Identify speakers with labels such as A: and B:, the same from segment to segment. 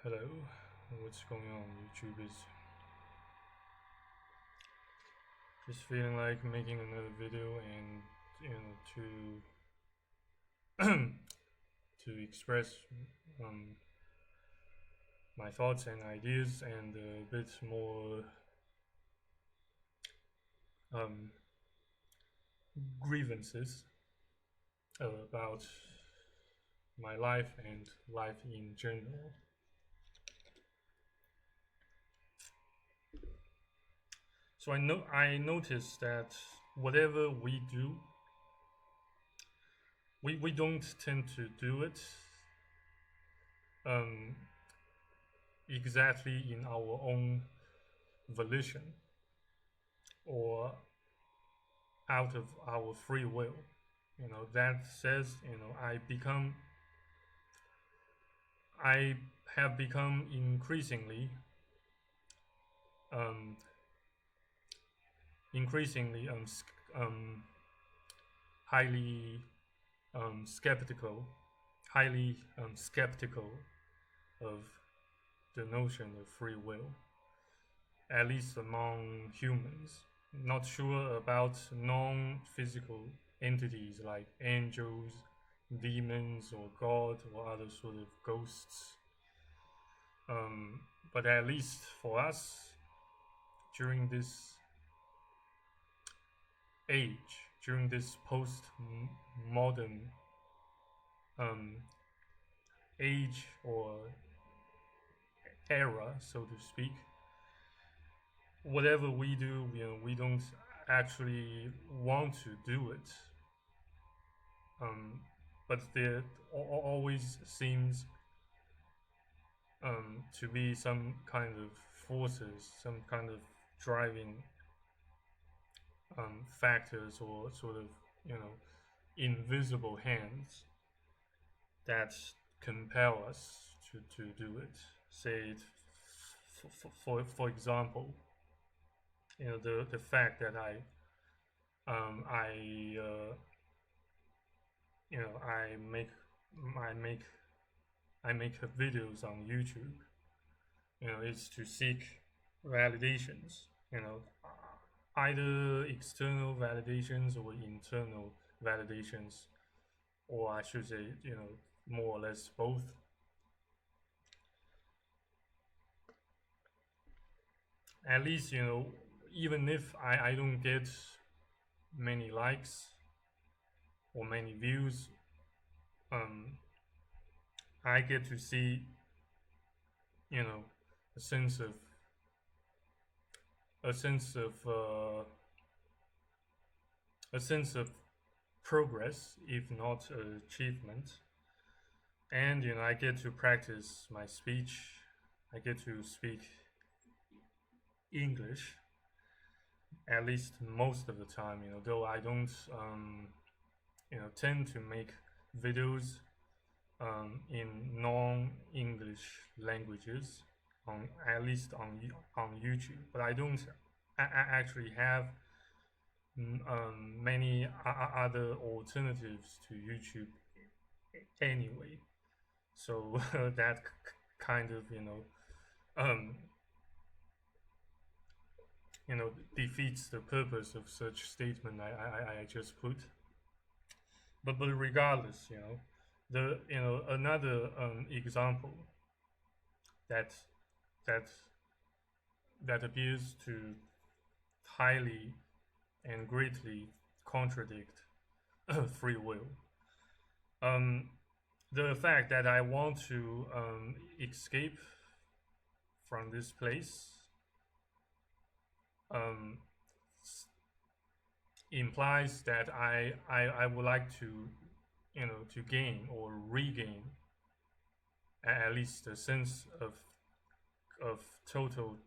A: Hello, what's going on? YouTube is just feeling like making another video and to express um, my thoughts and ideas and a bit more um, grievances about my life and life in general. So I noticed that whatever we do, we don't tend to do it um, exactly in our own volition or out of our free will. That says, I have become um, increasingly highly skeptical, highly skeptical of the notion of free will, at least among humans. Not sure about non-physical entities like angels, demons, or God, or other sort of ghosts. But at least for us, during this age, during this post-modern um, age or era, so to speak, whatever we do, we don't actually want to do it. But there always seems to be some kind of forces, some kind of driving factors, or sort of invisible hands that compel us to do it. Say it for example, the fact that I I I make I make videos on YouTube. It's to seek validations. Either external validations or internal validations, or I should say, more or less both. At least, even if I don't get many likes or many views, um, I get to see, you know, a sense of a sense of a sense of progress, if not achievement. And I get to practice my speech. I get to speak English at least most of the time. Though I don't tend to make videos in non-English languages, on at least on YouTube. But I don't actually have many other alternatives to YouTube anyway. So that kind of um, defeats the purpose of such statement I just put. But regardless, the another example that that that appears to highly and greatly contradict free will. Um, the fact that I want to escape from this place um, implies that I would like to to gain or regain at least a sense of total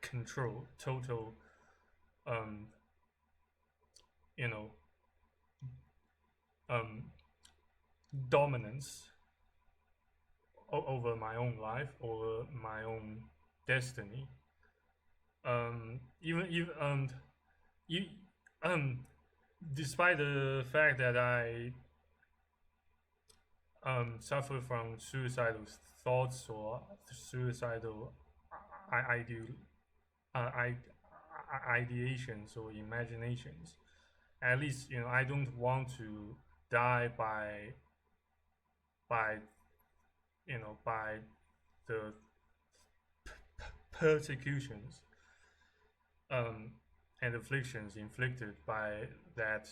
A: control, total um, you know um, dominance over my own life, over my own destiny. Even you, um, despite the fact that suffer from suicidal thoughts or suicidal ideal, uh, ideations or imaginations. At least I don't want to die by by the persecutions um, and afflictions inflicted that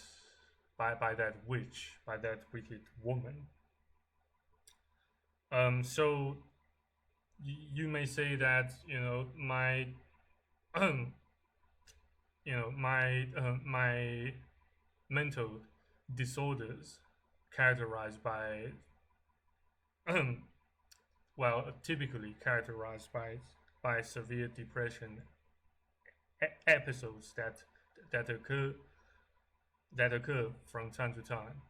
A: by that witch, by that wicked woman. So you may say that my my mental disorders characterized by well, typically characterized by severe depression episodes that occur from time to time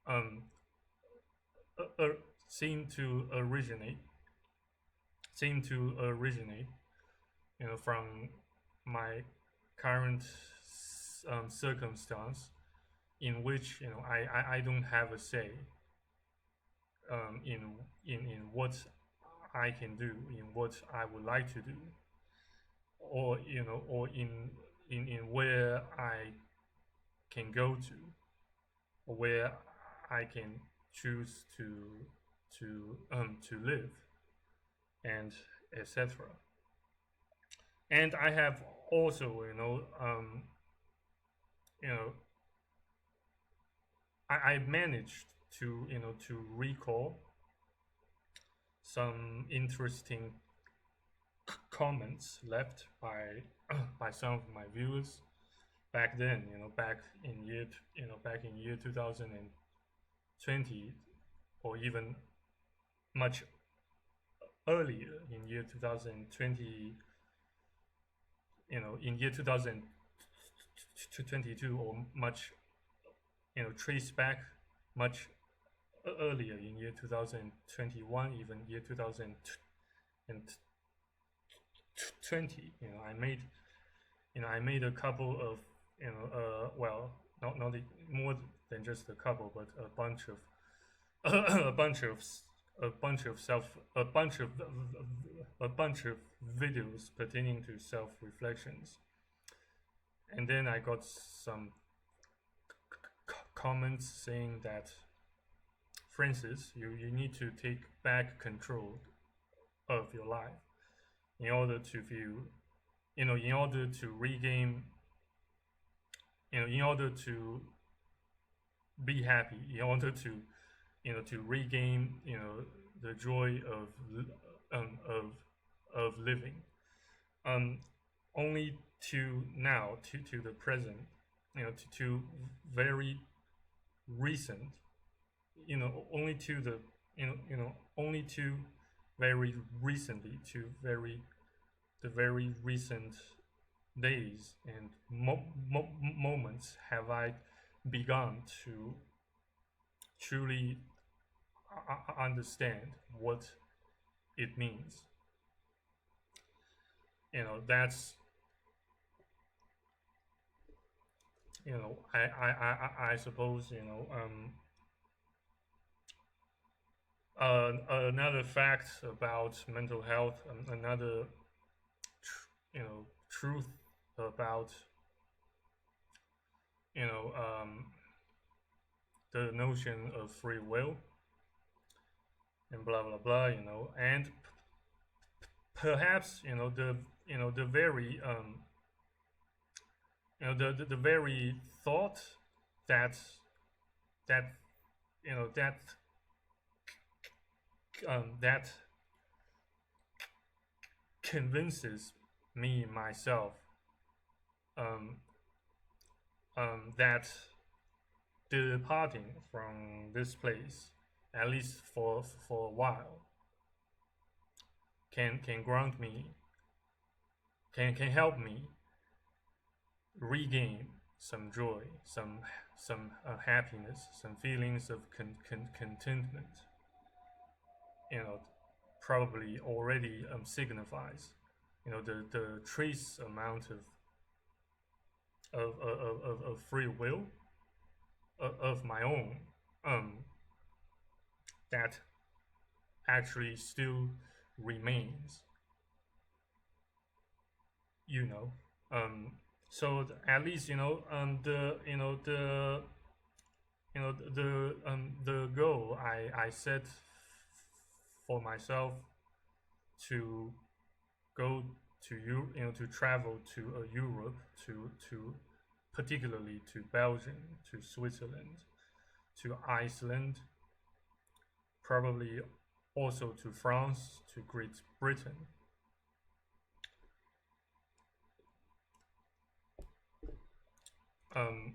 A: um, uh, seem to originate from my current circumstance in which I don't have a say in what I can do, in what I would like to do, or in where I can go to, or where I can choose to live, and etc. And I have also you know I managed to to recall some interesting comments left by some of my viewers back then, back in year 2020, or even much earlier in year 2020, in year 2022, or much trace back much earlier in year 2021, even year 2020. I made a couple of well, not more than just a couple, but a bunch of a bunch of a bunch of self a bunch of videos pertaining to self reflections. And then I got some comments saying that, Francis, you need to take back control of your life in order to feel, in order to regain, in order to be happy, in order to, to regain, the joy of living. Um, Only to now, to the present, to very recent, only to the, only to very recently, to the very recent days and moments have I begun to truly understand what it means. That's I suppose another fact about mental health, another truth about you know um, the notion of free will and blah blah blah, and perhaps the very the very thought that that that convinces me myself um, that departing from this place, at least for a while, can grant me, can help me regain some joy, some happiness, some feelings of contentment. Probably already signifies the trace amount of free will of my own, that actually still remains, you know. So at least the goal I set for myself to go to to travel to Europe, to particularly to Belgium, to Switzerland, to Iceland, probably also to France, to Great Britain. Um,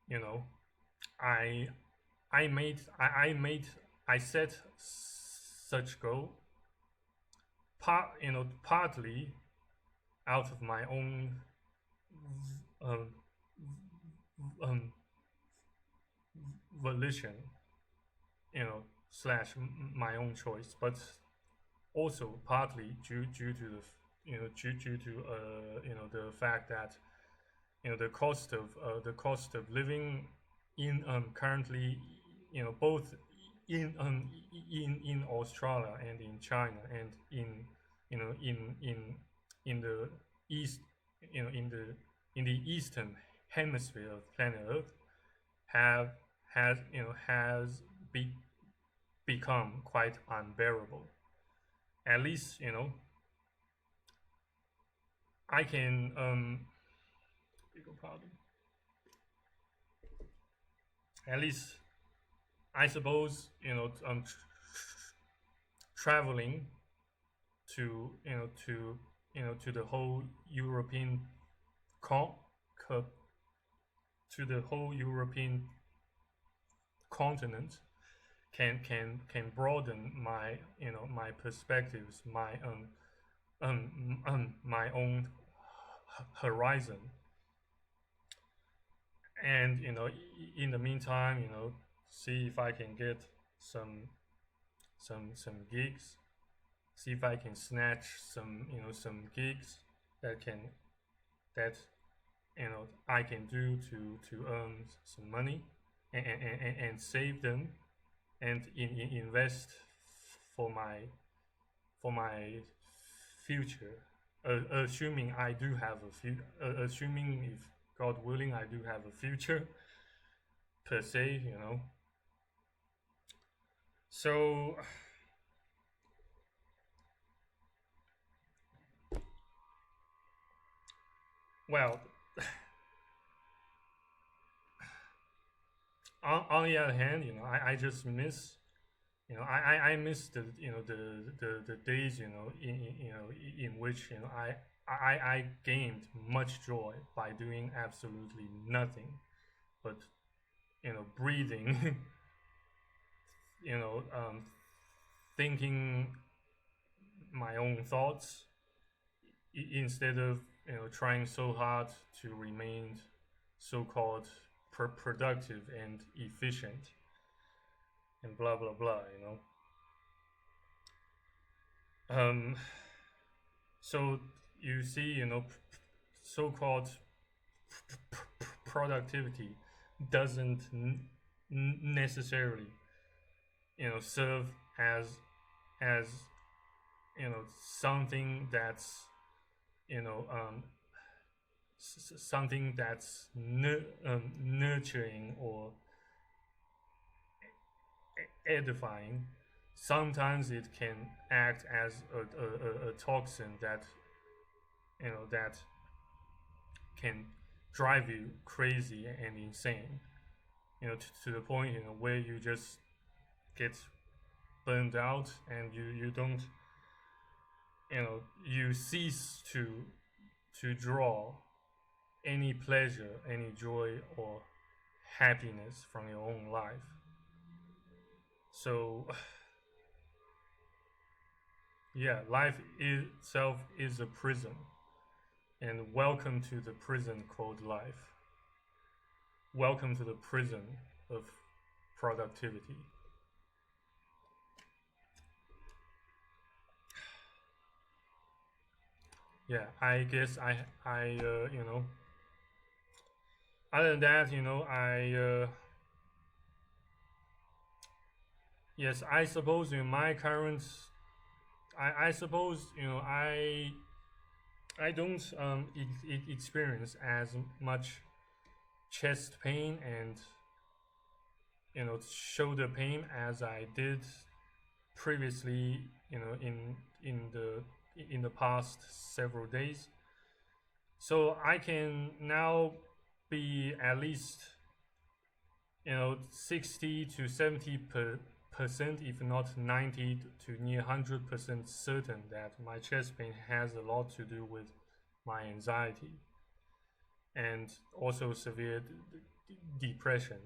A: you know, I I set such goal partly out of my own um, um, volition, slash my own choice, but also partly due to the due to the fact that the cost of living in currently both in Australia and in China and in in the east in the eastern hemisphere of planet Earth have has become quite unbearable. At least I can beg your pardon. At least I suppose traveling to to the whole European con- to the whole European continent can broaden my my perspectives, my own horizon. And in the meantime, see if I can get some some gigs, see if I can snatch some some gigs that can that I can do to earn some money, and save them, and invest for my future. Assuming I do have a future, assuming, if God willing, I do have a future per se, So, well, on the other hand, I just miss, I miss the the days, in which I gained much joy by doing absolutely nothing but breathing, you know thinking my own thoughts, instead of trying so hard to remain so-called productive and efficient, and blah blah blah. Um, so you see, so-called productivity doesn't necessarily serve as something that's something that's nurturing or edifying. Sometimes it can act as a toxin that that can drive you crazy and insane. To the point where you just get burned out, and you don't you cease to draw any pleasure, any joy or happiness from your own life. So yeah, life itself is a prison, and welcome to the prison called life. Welcome to the prison of productivity. Yeah, I guess I other than that, yes, I suppose in my current, I suppose I don't experience as much chest pain and shoulder pain as I did previously. In the past several days. So I can now be at least 60 to 70%, if not 90 to near 100% certain that my chest pain has a lot to do with my anxiety and also severe depression.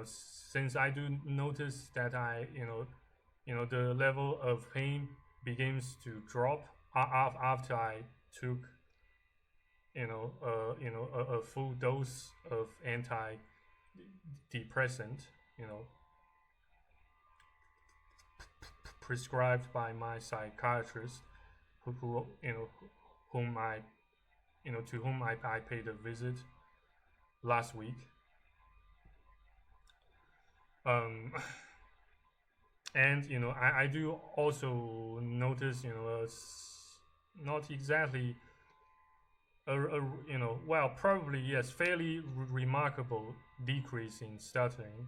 A: Since I do notice that the level of pain begins to drop after I took a full dose of antidepressant, you know, prescribed by my psychiatrist, who whom I to whom I paid a visit last week. Um, and I do also notice not exactly well, probably yes, fairly remarkable decrease in stuttering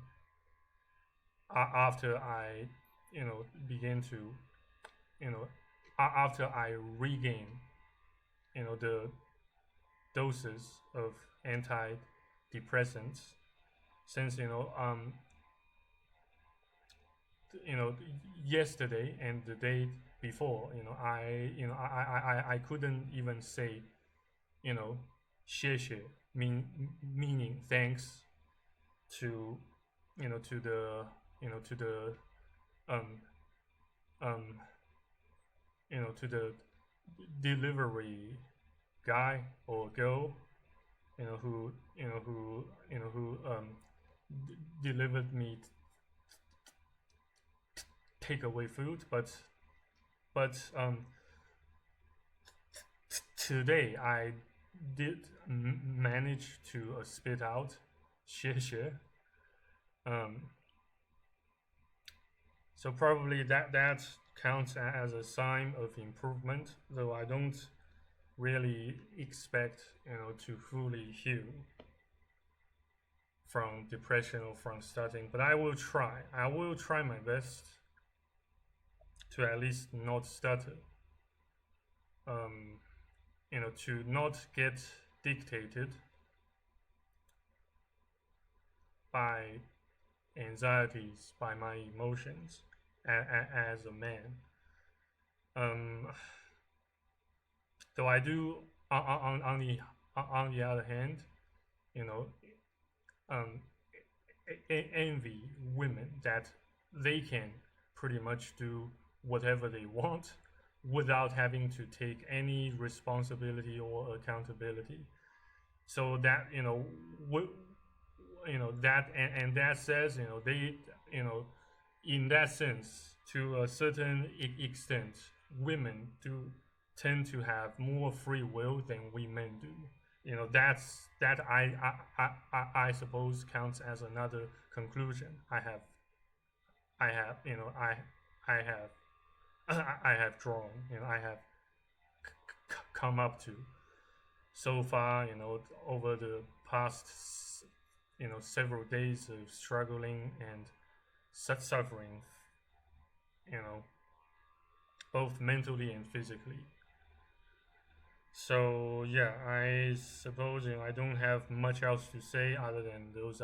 A: after I begin to after I regain the doses of antidepressants. Since yesterday and the day before, I couldn't even say 谢谢 meaning thanks to to the to the um um to the delivery guy or girl who delivered me takeaway food, but today I did manage to spit out 谢谢. Um, so probably that counts as a sign of improvement, though I don't really expect to fully heal from depression or from stuttering. But I will try. I will try my best to at least not stutter. To not get dictated by anxieties, by my emotions as a man. Though I do, on the other hand, you know, um, envy women that they can pretty much do whatever they want without having to take any responsibility or accountability. So that that and that says they in that sense, to a certain extent, women do tend to have more free will than we men do. That I suppose counts as another conclusion I have I have I have drawn, I have come up to so far, over the past several days of struggling and suffering, you know, both mentally and physically. So yeah, I suppose I don't have much else to say other than those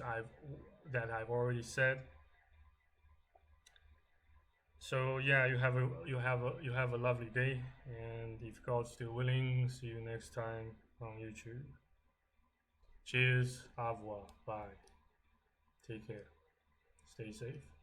A: I've already said. So yeah, you have a lovely day, and if God's still willing, see you next time on YouTube. Cheers, au revoir, bye. Take care. Stay safe.